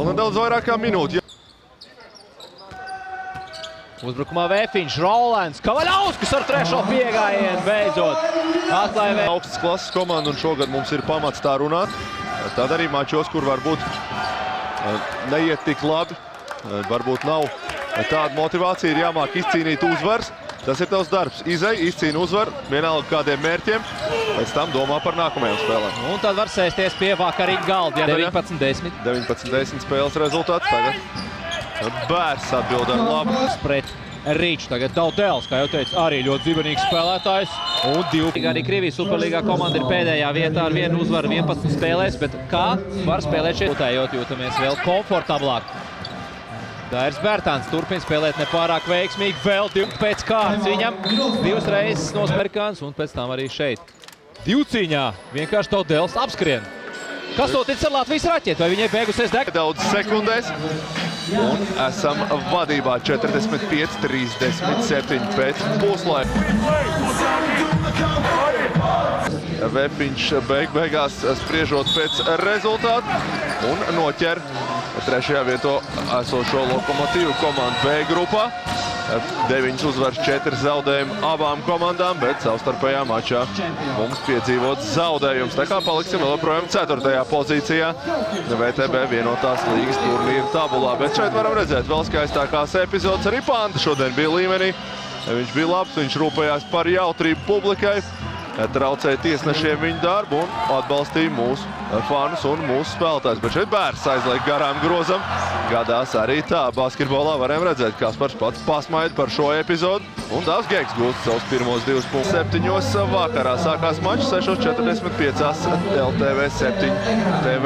Vēl nedaudz vairāk kā minūti. Uzbrukumā Vēfiņš, Rolands, Kavaļauskas ar trešo piegājienu beidzot. Atklāja Vēfiņš. Augstas klases komanda un šogad mums ir pamats tā runāt. Tad arī mačos, kur varbūt neiet tik labi, varbūt nav tāda motivācija, ir jāmāk izcīnīt uzvars. Tas ir tavs darbs. Izej, izcīni uzvaru, vienalga kādiem mērķiem, pēc tam domā par nākamajām spēlēm. Un tad var sēsties pie vakarīga galda, ja 19-10. 19-10 spēles rezultāts tagad. Bērs atbild ar labu. Pret Rīču. Tagad Daudēls, kā jau teicu, arī ļoti zibenīgs spēlētājs. Un divi. Arī Krievijas Superlīgā komanda ir pēdējā vietā ar vienu uzvaru 11 spēlēs, bet kā var spēlēt šeit? Jūtamies vēl komfortablāk. Dairis Bērtāns turpina spēlēt nepārāk veiksmīgi, vēl divi pēc kārtas viņam. Divas reizes nospērkāns un pēc tam arī šeit. Divcīņā vienkārši Daudēls apskrien. Kas notic ar Latvijas raķeti? Vai viņai beigusies deg? Daudz sekundēs un esam vadībā 45-37 pēc puslaika. Vēfiņš beigās spriežot pēc rezultātu un noķer trešajā vietā esošo Lokomotīvu komandu B grupā. 9 uzvaras, 4 zaudējumi abām komandām, bet savstarpējā mačā mums piedzīvots zaudējums. Tā kā paliksim vēl joprojām 4. pozīcijā VTB vienotās līgas turnīra tabulā. Bet šeit varam redzēt vēl skaistākās epizodes. Arī Panta šodien bija līmenī. Viņš bija labs, viņš rūpējās par jautrību publikai, traucēja tiesnešiem viņu darbu un atbalstīja mūsu fanus un mūsu spēlētājs. Bet šeit Bērs aizliek garām grozam. Gadās arī tā. Basketbolā varam redzēt, Kaspars pats pasmaida par šo epizodu. Un Dāvs Geigs gūst savus pirmos 2 punktus. 7 vakarā sākās mačs, 6:45 LTV 7 TV.